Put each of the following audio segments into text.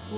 जय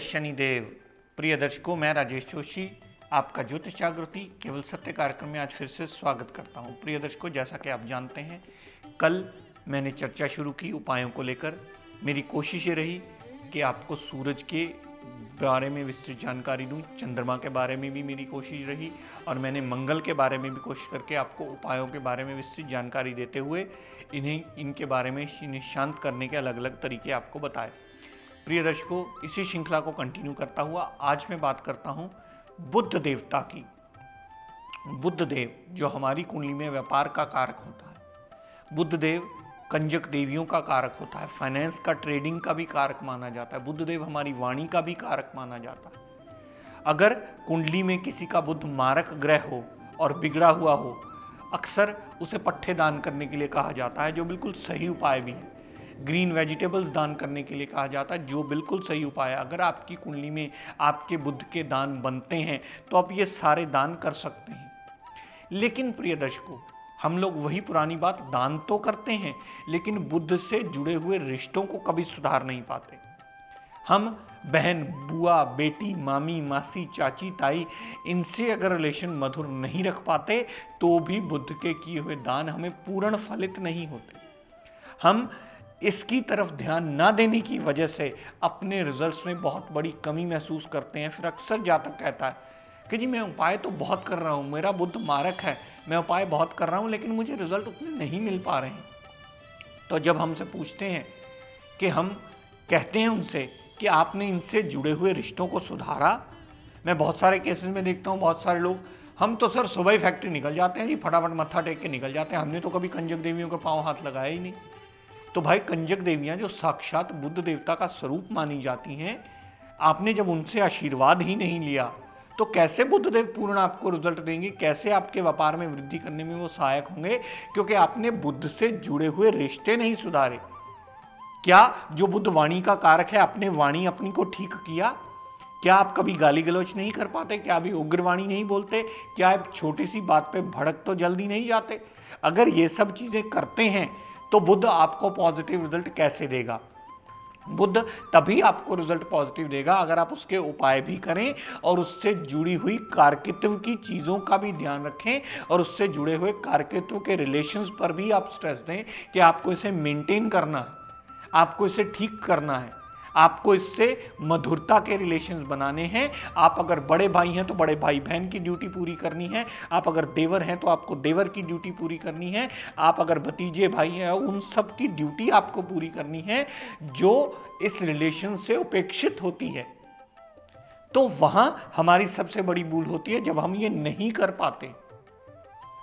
शनिदेव। प्रिय दर्शकों, मैं राजेश जोशी आपका ज्योतिष जागृति केवल सत्य कार्यक्रम में आज फिर से स्वागत करता हूं। प्रिय दर्शकों, जैसा कि आप जानते हैं, कल मैंने चर्चा शुरू की उपायों को लेकर। मेरी कोशिश ये रही कि आपको सूरज के बारे में विस्तृत जानकारी दूं, चंद्रमा के बारे में भी मेरी कोशिश रही, और मैंने मंगल के बारे में भी कोशिश करके आपको उपायों के बारे में विस्तृत जानकारी देते हुए इनके बारे में इन्हें शांत करने के अलग अलग तरीके आपको बताए। प्रिय दर्शकों, इसी श्रृंखला को कंटिन्यू करता हुआ आज मैं बात करता हूं बुध देवता की। बुध देव जो हमारी कुंडली में व्यापार का कारक होता है, बुध देव कंजक देवियों का कारक होता है, फाइनेंस का, ट्रेडिंग का भी कारक माना जाता है। बुध देव हमारी वाणी का भी कारक माना जाता है। अगर कुंडली में किसी का बुध मारक ग्रह हो और बिगड़ा हुआ हो, अक्सर उसे पट्टे दान करने के लिए कहा जाता है, जो बिल्कुल सही उपाय भी है। ग्रीन वेजिटेबल्स दान करने के लिए कहा जाता है, जो बिल्कुल सही उपाय है। अगर आपकी कुंडली में आपके बुध के दान बनते हैं तो आप ये सारे दान कर सकते हैं। लेकिन प्रिय दर्शकों, हम लोग वही पुरानी बात, दान तो करते हैं लेकिन बुध से जुड़े हुए रिश्तों को कभी सुधार नहीं पाते। हम बहन, बुआ, बेटी, मामी, मासी, चाची, ताई, इनसे अगर रिलेशन मधुर नहीं रख पाते तो भी बुध के किए हुए दान हमें पूर्ण फलित नहीं होते। हम इसकी तरफ ध्यान ना देने की वजह से अपने रिजल्ट्स में बहुत बड़ी कमी महसूस करते हैं। फिर अक्सर जातक कहता है कि जी मैं उपाय तो बहुत कर रहा हूँ, मेरा बुध मारक है, मैं उपाय बहुत कर रहा हूँ लेकिन मुझे रिजल्ट उतने नहीं मिल पा रहे हैं। तो जब हमसे पूछते हैं कि हम कहते हैं उनसे कि आपने इनसे जुड़े हुए रिश्तों को सुधारा, मैं बहुत सारे केसेस में देखता हूँ, बहुत सारे लोग, हम तो सर सुबह ही फैक्ट्री निकल जाते हैं जी, फटाफट मत्था टेक के निकल जाते हैं, हमने तो कभी कंजक देवियों के पाँव हाथ लगाया ही नहीं। तो भाई, कंजक देवियां जो साक्षात बुध देवता का स्वरूप मानी जाती हैं, आपने जब उनसे आशीर्वाद ही नहीं लिया तो कैसे बुध देव पूर्ण आपको रिजल्ट देंगे? कैसे आपके व्यापार में वृद्धि करने में वो सहायक होंगे? क्योंकि आपने बुध से जुड़े हुए रिश्ते नहीं सुधारे। क्या जो बुध वाणी का कारक है, आपने वाणी अपनी को ठीक किया? क्या आप कभी गाली गलौच नहीं कर पाते? क्या अभी उग्रवाणी नहीं बोलते? क्या आप छोटी सी बात पे भड़क तो जल्दी नहीं जाते? अगर ये सब चीजें करते हैं तो बुध आपको पॉजिटिव रिजल्ट कैसे देगा? बुध तभी आपको रिजल्ट पॉजिटिव देगा अगर आप उसके उपाय भी करें और उससे जुड़ी हुई कारकित्व की चीज़ों का भी ध्यान रखें, और उससे जुड़े हुए कारकित्व के रिलेशंस पर भी आप स्ट्रेस दें कि आपको इसे मेंटेन करना है, आपको इसे ठीक करना है, आपको इससे मधुरता के रिलेशंस बनाने हैं। आप अगर बड़े भाई हैं तो बड़े भाई बहन की ड्यूटी पूरी करनी है, आप अगर देवर हैं तो आपको देवर की ड्यूटी पूरी करनी है, आप अगर भतीजे भाई हैं उन सब की ड्यूटी आपको पूरी करनी है जो इस रिलेशन से उपेक्षित होती है। तो वहां हमारी सबसे बड़ी भूल होती है जब हम ये नहीं कर पाते।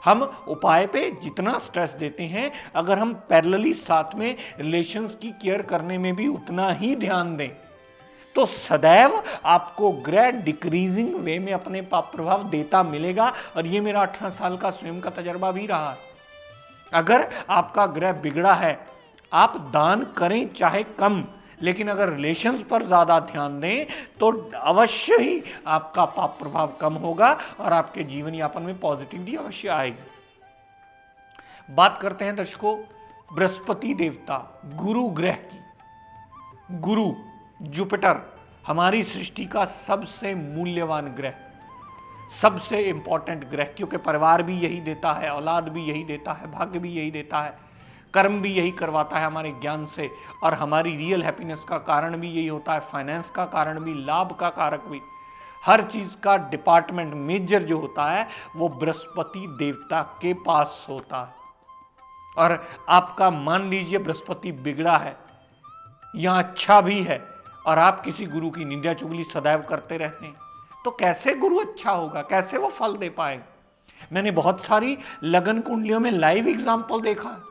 हम उपाय पे जितना स्ट्रेस देते हैं, अगर हम पैरेलली साथ में रिलेशंस की केयर करने में भी उतना ही ध्यान दें तो सदैव आपको ग्रह डिक्रीजिंग वे में अपने पाप प्रभाव देता मिलेगा। और ये मेरा 18 साल का स्वयं का तजर्बा भी रहा है। अगर आपका ग्रह बिगड़ा है, आप दान करें चाहे कम, लेकिन अगर रिलेशंस पर ज्यादा ध्यान दें तो अवश्य ही आपका पाप प्रभाव कम होगा और आपके जीवन यापन में पॉजिटिविटी अवश्य आएगी। बात करते हैं दर्शकों बृहस्पति देवता, गुरु ग्रह की। गुरु, जुपिटर, हमारी सृष्टि का सबसे मूल्यवान ग्रह, सबसे इंपॉर्टेंट ग्रह, क्योंकि परिवार भी यही देता है, औलाद भी यही देता है, भाग्य भी यही देता है, कर्म भी यही करवाता है हमारे ज्ञान से, और हमारी रियल हैप्पीनेस का कारण भी यही होता है, फाइनेंस का कारण भी, लाभ का कारक भी, हर चीज का डिपार्टमेंट मेजर जो होता है वो बृहस्पति देवता के पास होता है। और आपका मान लीजिए बृहस्पति बिगड़ा है या अच्छा भी है और आप किसी गुरु की निंदा चुगली सदैव करते रहते हैं, तो कैसे गुरु अच्छा होगा, कैसे वो फल दे पाएगा? मैंने बहुत सारी लगन कुंडलियों में लाइव एग्जाम्पल देखा है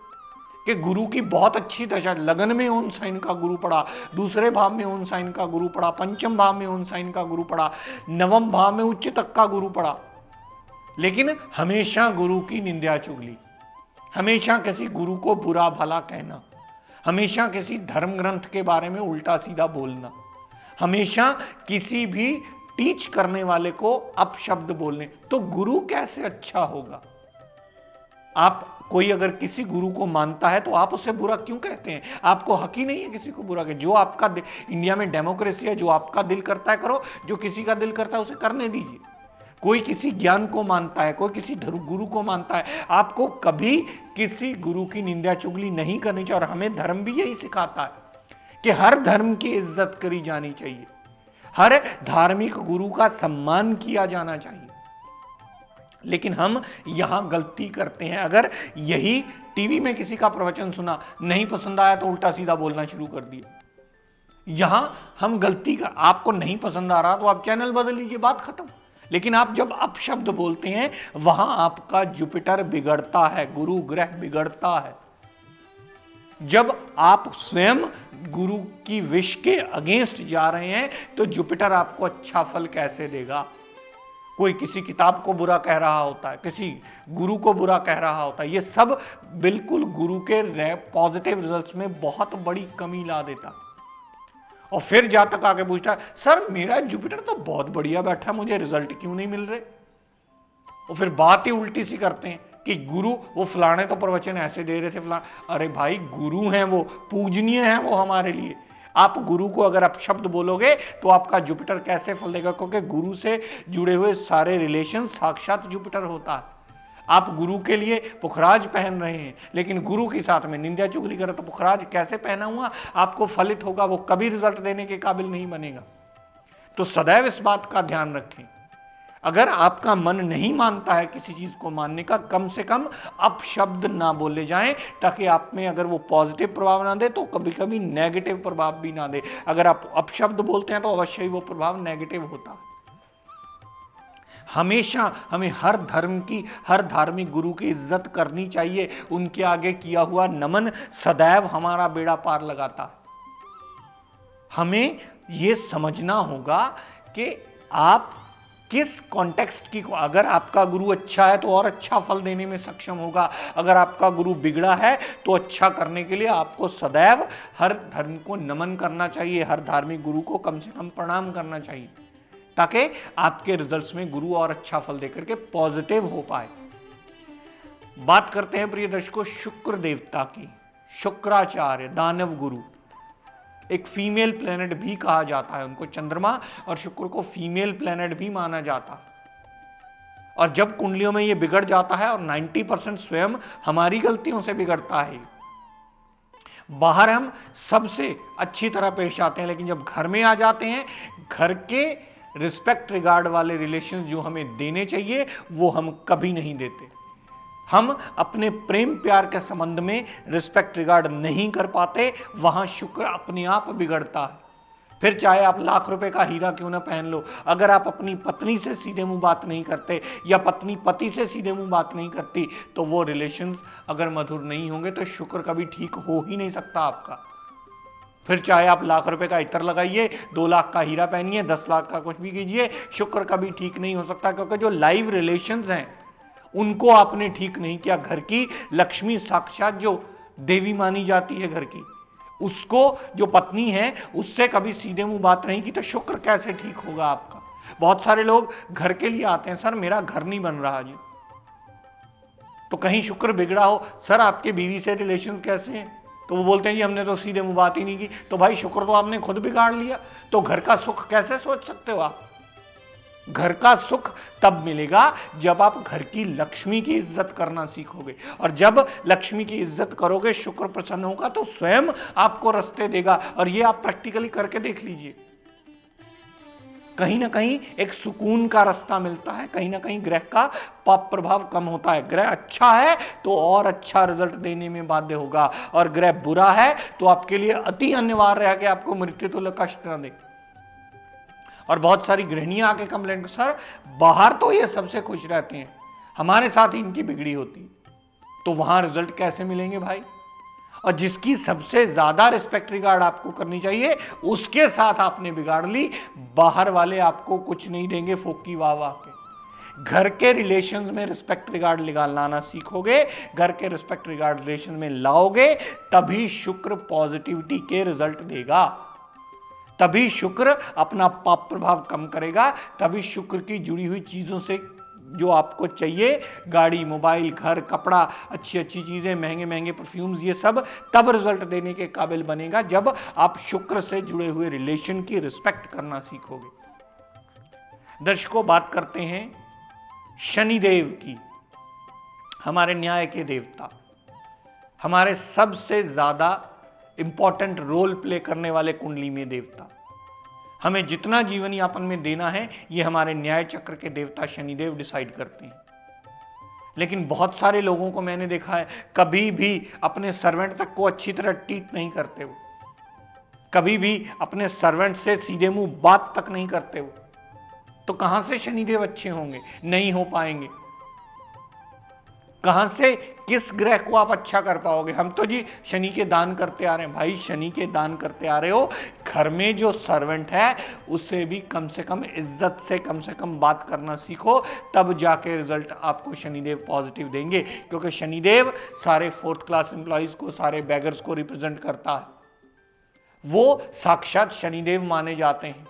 कि गुरु की बहुत अच्छी दशा, लगन में ओन साइन का गुरु पड़ा, दूसरे भाव में ओन साइन का गुरु पड़ा, पंचम भाव में ओन साइन का गुरु पड़ा, नवम भाव में उच्च तक का गुरु पड़ा, लेकिन हमेशा गुरु की निंदा चुगली, हमेशा किसी गुरु को बुरा भला कहना, हमेशा किसी धर्म ग्रंथ के बारे में उल्टा सीधा बोलना, हमेशा किसी भी टीच करने वाले को अपशब्द बोलने, तो गुरु कैसे अच्छा होगा? आप कोई अगर किसी गुरु को मानता है तो आप उसे बुरा क्यों कहते हैं? आपको हक ही नहीं है किसी को बुरा कहे। जो आपका, इंडिया में डेमोक्रेसी है, जो आपका दिल करता है करो, जो किसी का दिल करता है उसे करने दीजिए। कोई किसी ज्ञान को मानता है, कोई किसी गुरु को मानता है, आपको कभी किसी गुरु की निंदा चुगली नहीं करनी चाहिए। और हमें धर्म भी यही सिखाता है कि हर धर्म की इज्जत करी जानी चाहिए, हर धार्मिक गुरु का सम्मान किया जाना चाहिए। लेकिन हम यहां गलती करते हैं। अगर यही टीवी में किसी का प्रवचन सुना, नहीं पसंद आया तो उल्टा सीधा बोलना शुरू कर दिया। यहां हम गलती का, आपको नहीं पसंद आ रहा तो आप चैनल बदल लीजिए, बात खत्म। लेकिन आप जब अपशब्द बोलते हैं, वहां आपका जुपिटर बिगड़ता है, गुरु ग्रह बिगड़ता है। जब आप स्वयं गुरु की विश के अगेंस्ट जा रहे हैं तो जुपिटर आपको अच्छा फल कैसे देगा? कोई किसी किताब को बुरा कह रहा होता है, किसी गुरु को बुरा कह रहा होता है, ये सब बिल्कुल गुरु के पॉजिटिव रिजल्ट्स में बहुत बड़ी कमी ला देता। और फिर जातक आके पूछता है, सर मेरा जुपिटर तो बहुत बढ़िया बैठा, मुझे रिजल्ट क्यों नहीं मिल रहे? और फिर बात ही उल्टी सी करते हैं कि गुरु, वो फलाने तो प्रवचन ऐसे दे रहे थे फलाने। अरे भाई, गुरु हैं वो, पूजनीय हैं वो हमारे लिए। आप गुरु को अगर आप शब्द बोलोगे तो आपका जुपिटर कैसे फल देगा? क्योंकि गुरु से जुड़े हुए सारे रिलेशन साक्षात जुपिटर होता है। आप गुरु के लिए पुखराज पहन रहे हैं, लेकिन गुरु के साथ में निंदा चुगली करें तो पुखराज कैसे पहना हुआ आपको फलित होगा? वो कभी रिजल्ट देने के काबिल नहीं बनेगा। तो सदैव इस बात का ध्यान रखें। अगर आपका मन नहीं मानता है किसी चीज को मानने का, कम से कम अपशब्द ना बोले जाएं, ताकि आप में अगर वो पॉजिटिव प्रभाव ना दे तो कभी कभी नेगेटिव प्रभाव भी ना दे। अगर आप अपशब्द बोलते हैं तो अवश्य ही वो प्रभाव नेगेटिव होता है। हमेशा हमें हर धर्म की, हर धार्मिक गुरु की इज्जत करनी चाहिए। उनके आगे किया हुआ नमन सदैव हमारा बेड़ा पार लगाता है। हमें यह समझना होगा कि आप किस कॉन्टेक्स्ट की, अगर आपका गुरु अच्छा है तो और अच्छा फल देने में सक्षम होगा, अगर आपका गुरु बिगड़ा है तो अच्छा करने के लिए आपको सदैव हर धर्म को नमन करना चाहिए, हर धार्मिक गुरु को कम से कम प्रणाम करना चाहिए, ताकि आपके रिजल्ट्स में गुरु और अच्छा फल देकर के पॉजिटिव हो पाए। बात करते हैं प्रिय दर्शकों शुक्र देवता की। शुक्राचार्य, दानव गुरु, एक फीमेल प्लेनेट भी कहा जाता है उनको। चंद्रमा और शुक्र को फीमेल प्लेनेट भी माना जाता है। और जब कुंडलियों में ये बिगड़ जाता है, और 90% स्वयं हमारी गलतियों से बिगड़ता है। बाहर हम सबसे अच्छी तरह पेश आते हैं, लेकिन जब घर में आ जाते हैं, घर के रिस्पेक्ट रिगार्ड वाले रिलेशन जो हमें देने चाहिए वो हम कभी नहीं देते। हम अपने प्रेम प्यार के संबंध में रिस्पेक्ट रिगार्ड नहीं कर पाते, वहां शुक्र अपने आप बिगड़ता है। फिर चाहे आप लाख रुपए का हीरा क्यों ना पहन लो, अगर आप अपनी पत्नी से सीधे मुंह बात नहीं करते या पत्नी पति से सीधे मुंह बात नहीं करती, तो वो रिलेशंस अगर मधुर नहीं होंगे तो शुक्र कभी ठीक हो ही नहीं सकता आपका। फिर चाहे आप लाख रुपए का इत्र लगाइए, 2 लाख का हीरा पहनिए, 10 लाख का कुछ भी कीजिए, शुक्र कभी ठीक नहीं हो सकता। क्योंकि जो लाइव रिलेशंस हैं उनको आपने ठीक नहीं किया। घर की लक्ष्मी साक्षात जो देवी मानी जाती है घर की, उसको जो पत्नी है उससे कभी सीधे मुंह बात नहीं की, तो शुक्र कैसे ठीक होगा आपका? बहुत सारे लोग घर के लिए आते हैं, सर मेरा घर नहीं बन रहा जी, तो कहीं शुक्र बिगड़ा हो। सर आपके बीवी से रिलेशन कैसे हैं? तो वो बोलते हैं जी हमने तो सीधे मुंह बात ही नहीं की। तो भाई शुक्र तो आपने खुद बिगाड़ लिया, तो घर का सुख कैसे सोच सकते हो आप? घर का सुख तब मिलेगा जब आप घर की लक्ष्मी की इज्जत करना सीखोगे, और जब लक्ष्मी की इज्जत करोगे, शुक्र प्रसन्न होगा तो स्वयं आपको रास्ते देगा। और ये आप प्रैक्टिकली करके देख लीजिए, कहीं ना कहीं एक सुकून का रास्ता मिलता है, कहीं ना कहीं ग्रह का पाप प्रभाव कम होता है। ग्रह अच्छा है तो और अच्छा रिजल्ट देने में बाध्य होगा, और ग्रह बुरा है तो आपके लिए अति अनिवार्य है कि आपको मृत्यु तुल्य कष्ट न दे। और बहुत सारी गृहिणियां आके कंप्लेंट, सर बाहर तो ये सबसे खुश रहते हैं, हमारे साथ ही इनकी बिगड़ी होती, तो वहां रिजल्ट कैसे मिलेंगे भाई? और जिसकी सबसे ज्यादा रिस्पेक्ट रिगार्ड आपको करनी चाहिए उसके साथ आपने बिगाड़ ली। बाहर वाले आपको कुछ नहीं देंगे, फोकी वाह वाह के। घर के रिलेशंस में रिस्पेक्ट रिगार्ड लाना सीखोगे, घर के रिस्पेक्ट रिगार्ड रिलेशन में लाओगे, तभी शुक्र पॉजिटिविटी के रिजल्ट देगा, तभी शुक्र अपना पाप प्रभाव कम करेगा, तभी शुक्र की जुड़ी हुई चीजों से जो आपको चाहिए, गाड़ी, मोबाइल, घर, कपड़ा, अच्छी अच्छी चीजें, महंगे महंगे परफ्यूम्स, ये सब तब रिजल्ट देने के काबिल बनेगा जब आप शुक्र से जुड़े हुए रिलेशन की रिस्पेक्ट करना सीखोगे। दर्शकों, बात करते हैं शनिदेव की, हमारे न्याय के देवता, हमारे सबसे ज्यादा इंपॉर्टेंट रोल प्ले करने वाले कुंडली में देवता। हमें जितना जीवन यापन में देना है ये हमारे न्याय चक्र के देवता शनिदेव डिसाइड करते हैं। लेकिन बहुत सारे लोगों को मैंने देखा है, कभी भी अपने सर्वेंट तक को अच्छी तरह ट्रीट नहीं करते वो, कभी भी अपने सर्वेंट से सीधे मुंह बात तक नहीं करते वो, तो कहां से शनिदेव अच्छे होंगे? नहीं हो पाएंगे। कहां से, किस ग्रह को आप अच्छा कर पाओगे? हम तो जी शनि के दान करते आ रहे हैं। भाई शनि के दान करते आ रहे हो, घर में जो सर्वेंट है उससे भी कम से कम इज्जत से कम से कम बात करना सीखो, तब जाके रिजल्ट आपको शनिदेव पॉजिटिव देंगे। क्योंकि शनिदेव सारे 4th क्लास एम्प्लॉइज को, सारे बैगर्स को रिप्रेजेंट करता है। वो साक्षात शनिदेव माने जाते हैं।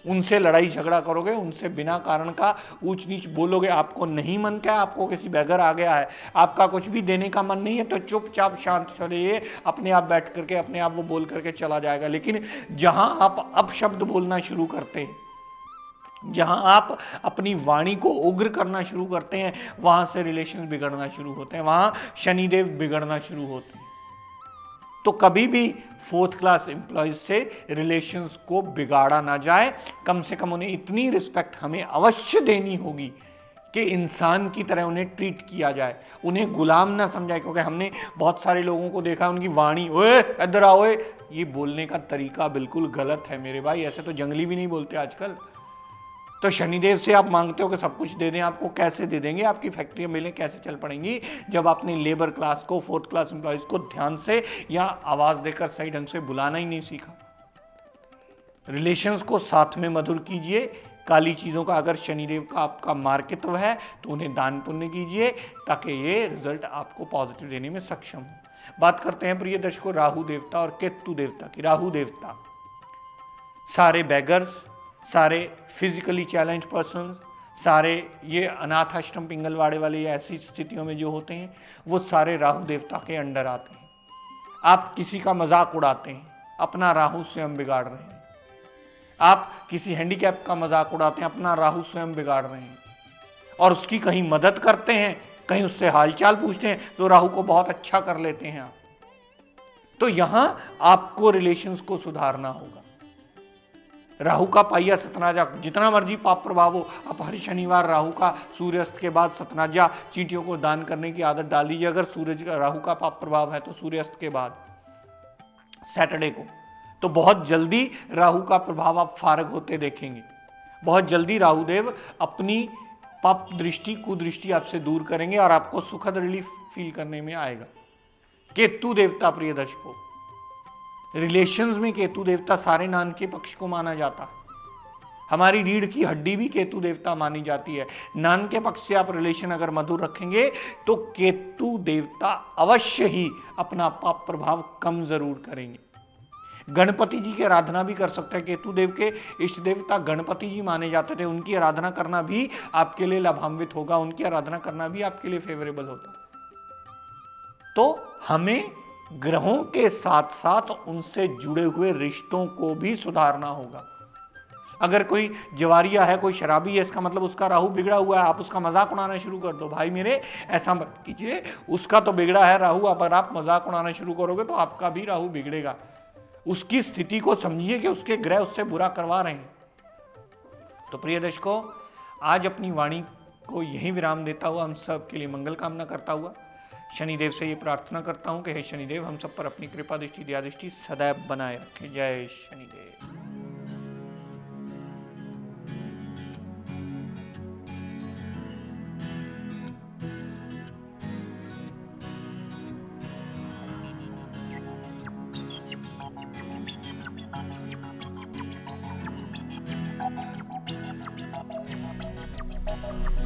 उनसे लड़ाई झगड़ा करोगे, उनसे बिना कारण का ऊंच नीच बोलोगे, आपको नहीं मन क्या है, आपको किसी बैगर आ गया है, आपका कुछ भी देने का मन नहीं है, तो चुपचाप शांत चलिए, अपने आप बैठ करके अपने आप वो बोल करके चला जाएगा। लेकिन जहां आप अपशब्द बोलना शुरू करते हैं, जहां आप अपनी वाणी को उग्र करना शुरू करते हैं, वहां से रिलेशन बिगड़ना शुरू होते हैं, वहां शनिदेव बिगड़ना शुरू होते हैं। तो कभी भी 4th क्लास एम्प्लॉयज से रिलेशंस को बिगाड़ा ना जाए। कम से कम उन्हें इतनी रिस्पेक्ट हमें अवश्य देनी होगी कि इंसान की तरह उन्हें ट्रीट किया जाए, उन्हें गुलाम ना समझाए। क्योंकि हमने बहुत सारे लोगों को देखा, उनकी वाणी, ओए इधर आओ, ये बोलने का तरीका बिल्कुल गलत है मेरे भाई। ऐसे तो जंगली भी नहीं बोलते आजकल। तो शनिदेव से आप मांगते हो कि सब कुछ दे दें, आपको कैसे दे देंगे? आपकी फैक्ट्रियां मिलें कैसे चल पड़ेंगी जब आपने लेबर क्लास को, 4th क्लास एम्प्लॉइज को ध्यान से या आवाज देकर सही ढंग से बुलाना ही नहीं सीखा। रिलेशंस को साथ में मधुर कीजिए। काली चीजों का अगर शनिदेव का आपका मार्कित्व है तो उन्हें दान पुण्य कीजिए, ताकि ये रिजल्ट आपको पॉजिटिव देने में सक्षम हो। बात करते हैं प्रिय दर्शकों राहु देवता और केतु देवता की। राहु देवता सारे बैगर्स, सारे फिजिकली चैलेंज पर्सन्स, सारे ये अनाथ आश्रम, पिंगलवाड़े वाले ऐसी स्थितियों में जो होते हैं, वो सारे राहु देवता के अंडर आते हैं। आप किसी का मजाक उड़ाते हैं, अपना राहु स्वयं बिगाड़ रहे हैं। आप किसी हैंडीकैप का मजाक उड़ाते हैं, अपना राहु स्वयं बिगाड़ रहे हैं। और उसकी कहीं मदद करते हैं, कहीं उससे हालचाल पूछते हैं, तो राहु को बहुत अच्छा कर लेते हैं आप। तो यहां आपको रिलेशंस को सुधारना होगा। राहु का पाइया सतनाजा, जितना मर्जी पाप प्रभाव हो, आप हर शनिवार राहु का सूर्यास्त के बाद सतनाजा चींटियों को दान करने की आदत डाल लीजिए। अगर सूरज का, राहु का पाप प्रभाव है तो सूर्यास्त के बाद सैटरडे को, तो बहुत जल्दी राहु का प्रभाव आप फारग होते देखेंगे। बहुत जल्दी राहुदेव अपनी पाप दृष्टि, कुदृष्टि आपसे दूर करेंगे और आपको सुखद रिलीफ फील करने में आएगा। केतु देवता प्रिय दर्शकों, रिलेशंस में केतु देवता सारे नान के पक्ष को माना जाता है। हमारी रीढ़ की हड्डी भी केतु देवता मानी जाती है। नान के पक्ष से आप रिलेशन अगर मधुर रखेंगे तो केतु देवता अवश्य ही अपना पाप प्रभाव कम जरूर करेंगे। गणपति जी की आराधना भी कर सकते हैं। केतु देव के इष्ट देवता गणपति जी माने जाते थे, उनकी आराधना करना भी आपके लिए लाभान्वित होगा, उनकी आराधना करना भी आपके लिए फेवरेबल होता। तो हमें ग्रहों के साथ साथ उनसे जुड़े हुए रिश्तों को भी सुधारना होगा। अगर कोई जवारिया है, कोई शराबी है, इसका मतलब उसका राहु बिगड़ा हुआ है, आप उसका मजाक उड़ाना शुरू कर दो। भाई मेरे, ऐसा मत कीजिए, उसका तो बिगड़ा है राहु, अगर आप मजाक उड़ाना शुरू करोगे तो आपका भी राहु बिगड़ेगा। उसकी स्थिति को समझिए कि उसके ग्रह उससे बुरा करवा रहे हैं। तो प्रिय दर्शकों, आज अपनी वाणी को यही विराम देता हुआ हम सब के लिए मंगल कामना करता हुआ शनिदेव से ये प्रार्थना करता हूं कि हे शनिदेव हम सब पर अपनी कृपा दृष्टि, दया दृष्टि सदैव बनाए रखें। जय शनिदेव। है।